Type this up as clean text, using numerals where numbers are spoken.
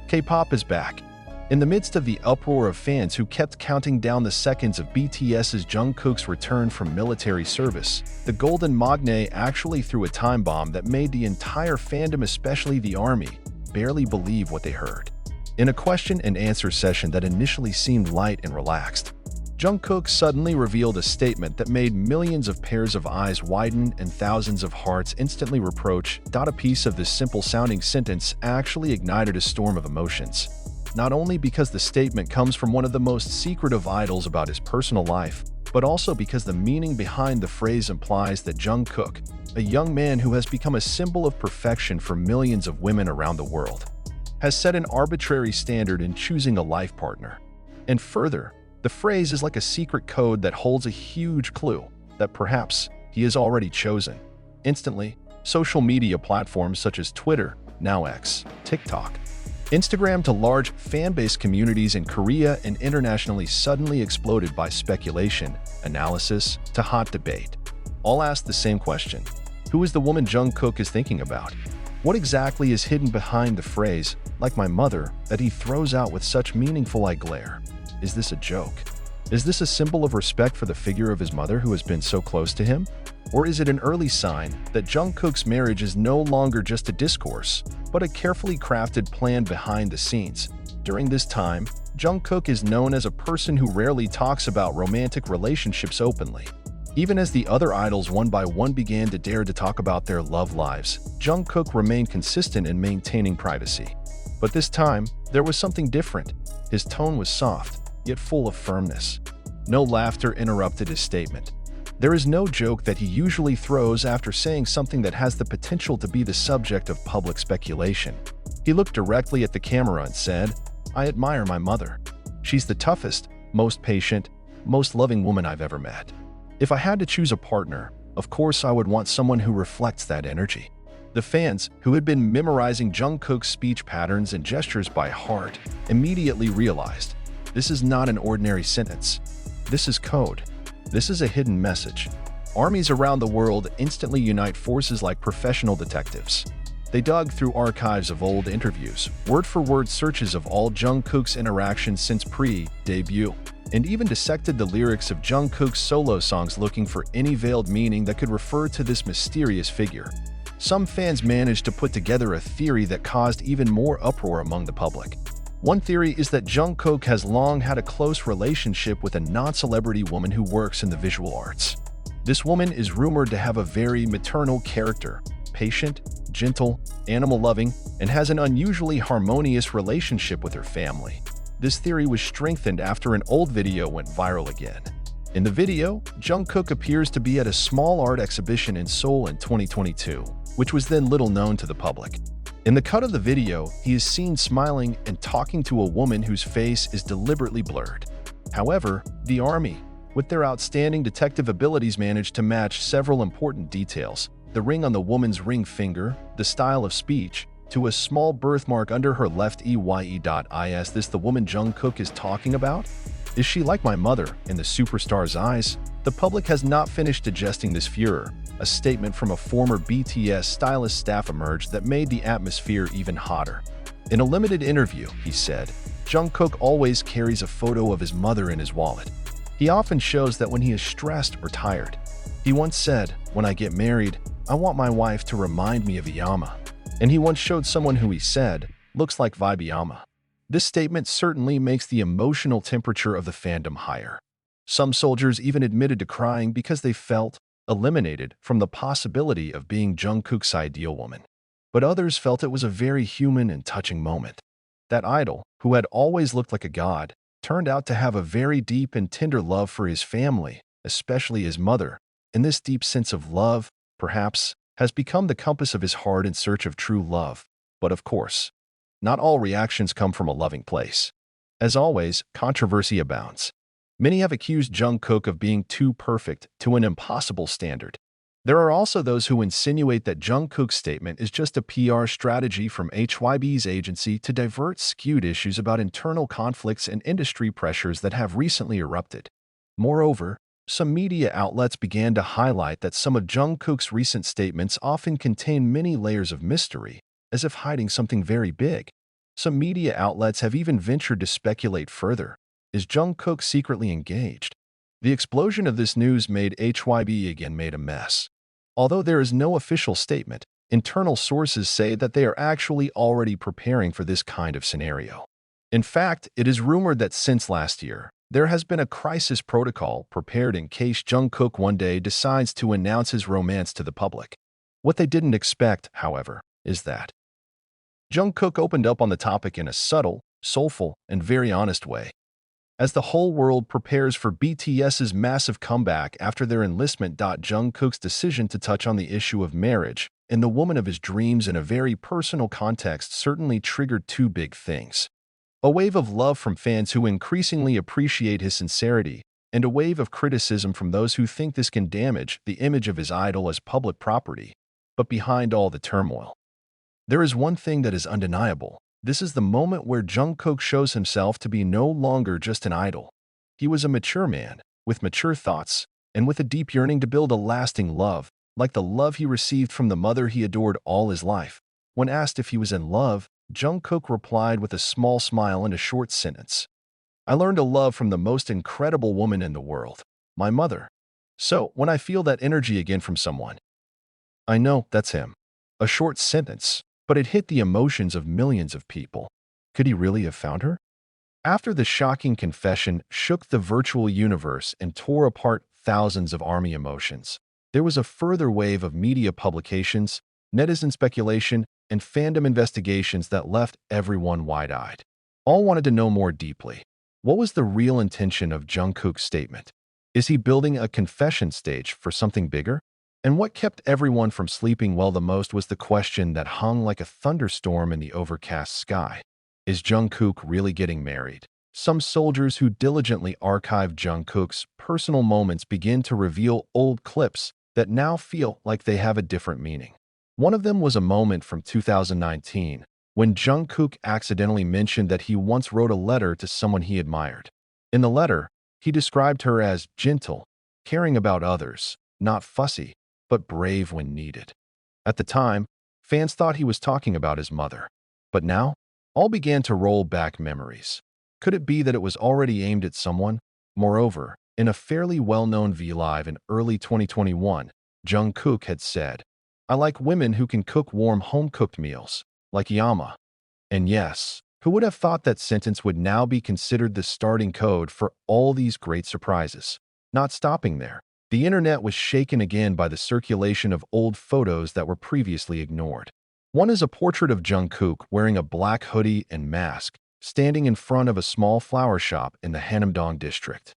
K-pop is back. In the midst of the uproar of fans who kept counting down the seconds of BTS's Jungkook's return from military service, the Golden Magne actually threw a time bomb that made the entire fandom, especially the ARMY, barely believe what they heard. In a question-and-answer session that initially seemed light and relaxed, Jungkook suddenly revealed a statement that made millions of pairs of eyes widen and thousands of hearts instantly reproach. A piece of this simple-sounding sentence actually ignited a storm of emotions, not only because the statement comes from one of the most secretive idols about his personal life, but also because the meaning behind the phrase implies that Jungkook, a young man who has become a symbol of perfection for millions of women around the world, has set an arbitrary standard in choosing a life partner. And further, the phrase is like a secret code that holds a huge clue that perhaps he has already chosen. Instantly, social media platforms such as Twitter, now X, TikTok, Instagram to large fan-based communities in Korea and internationally suddenly exploded by speculation, analysis, to hot debate. All asked the same question: who is the woman Jungkook is thinking about? What exactly is hidden behind the phrase, "like my mother," that he throws out with such meaningful eye glare? Is this a joke? Is this a symbol of respect for the figure of his mother who has been so close to him? Or is it an early sign that Jungkook's marriage is no longer just a discourse, but a carefully crafted plan behind the scenes? During this time, Jungkook is known as a person who rarely talks about romantic relationships openly. Even as the other idols one by one began to dare to talk about their love lives, Jungkook remained consistent in maintaining privacy. But this time, there was something different. His tone was soft, yet full of firmness. No laughter interrupted his statement. There is no joke that he usually throws after saying something that has the potential to be the subject of public speculation. He looked directly at the camera and said, "I admire my mother. She's the toughest, most patient, most loving woman I've ever met. If I had to choose a partner, of course I would want someone who reflects that energy." The fans, who had been memorizing Jungkook's speech patterns and gestures by heart, immediately realized, this is not an ordinary sentence. This is code. This is a hidden message. Armies around the world instantly unite forces like professional detectives. They dug through archives of old interviews, word-for-word searches of all Jungkook's interactions since pre-debut, and even dissected the lyrics of Jungkook's solo songs looking for any veiled meaning that could refer to this mysterious figure. Some fans managed to put together a theory that caused even more uproar among the public. One theory is that Jungkook has long had a close relationship with a non-celebrity woman who works in the visual arts. This woman is rumored to have a very maternal character, patient, gentle, animal-loving, and has an unusually harmonious relationship with her family. This theory was strengthened after an old video went viral again. In the video, Jungkook appears to be at a small art exhibition in Seoul in 2022, which was then little known to the public. In the cut of the video, he is seen smiling and talking to a woman whose face is deliberately blurred. However, the ARMY, with their outstanding detective abilities, managed to match several important details: the ring on the woman's ring finger, the style of speech, to a small birthmark under her left eye. Is this the woman Jungkook is talking about? Is she like my mother in the superstar's eyes? The public has not finished digesting this furor. A statement from a former BTS stylist staff emerged that made the atmosphere even hotter. In a limited interview, he said, Jungkook always carries a photo of his mother in his wallet. He often shows that when he is stressed or tired. He once said, "When I get married, I want my wife to remind me of Iyama." And he once showed someone who he said, "looks like Iyama." This statement certainly makes the emotional temperature of the fandom higher. Some soldiers even admitted to crying because they felt eliminated from the possibility of being Jungkook's ideal woman. But others felt it was a very human and touching moment. That idol, who had always looked like a god, turned out to have a very deep and tender love for his family, especially his mother, and this deep sense of love, perhaps, has become the compass of his heart in search of true love. But of course, not all reactions come from a loving place. As always, controversy abounds. Many have accused Jungkook of being too perfect to an impossible standard. There are also those who insinuate that Jungkook's statement is just a PR strategy from HYB's agency to divert skewed issues about internal conflicts and industry pressures that have recently erupted. Moreover, some media outlets began to highlight that some of Jungkook's recent statements often contain many layers of mystery, as if hiding something very big. Some media outlets have even ventured to speculate further. Is Jungkook secretly engaged? The explosion of this news made HYB again made a mess. Although there is no official statement, internal sources say that they are actually already preparing for this kind of scenario. In fact, it is rumored that since last year, there has been a crisis protocol prepared in case Jungkook one day decides to announce his romance to the public. What they didn't expect, however, is that Jungkook opened up on the topic in a subtle, soulful, and very honest way. As the whole world prepares for BTS's massive comeback after their enlistment, Jungkook's decision to touch on the issue of marriage and the woman of his dreams in a very personal context certainly triggered two big things. A wave of love from fans who increasingly appreciate his sincerity, and a wave of criticism from those who think this can damage the image of his idol as public property. But behind all the turmoil, there is one thing that is undeniable. This is the moment where Jungkook shows himself to be no longer just an idol. He was a mature man, with mature thoughts, and with a deep yearning to build a lasting love, like the love he received from the mother he adored all his life. When asked if he was in love, Jungkook replied with a small smile and a short sentence. "I learned to love from the most incredible woman in the world, my mother. So, when I feel that energy again from someone, I know that's him." A short sentence, but it hit the emotions of millions of people. Could he really have found her? After the shocking confession shook the virtual universe and tore apart thousands of ARMY emotions, there was a further wave of media publications, netizen speculation, and fandom investigations that left everyone wide-eyed. All wanted to know more deeply. What was the real intention of Jungkook's statement? Is he building a confession stage for something bigger? And what kept everyone from sleeping well the most was the question that hung like a thunderstorm in the overcast sky. Is Jungkook really getting married? Some soldiers who diligently archived Jungkook's personal moments begin to reveal old clips that now feel like they have a different meaning. One of them was a moment from 2019, when Jungkook accidentally mentioned that he once wrote a letter to someone he admired. In the letter, he described her as gentle, caring about others, not fussy, but brave when needed. At the time, fans thought he was talking about his mother. But now, all began to roll back memories. Could it be that it was already aimed at someone? Moreover, in a fairly well-known V-Live in early 2021, Jungkook had said, "I like women who can cook warm home-cooked meals, like Yama." And yes, who would have thought that sentence would now be considered the starting code for all these great surprises? Not stopping there, the internet was shaken again by the circulation of old photos that were previously ignored. One is a portrait of Jungkook wearing a black hoodie and mask, standing in front of a small flower shop in the Hanamdong district.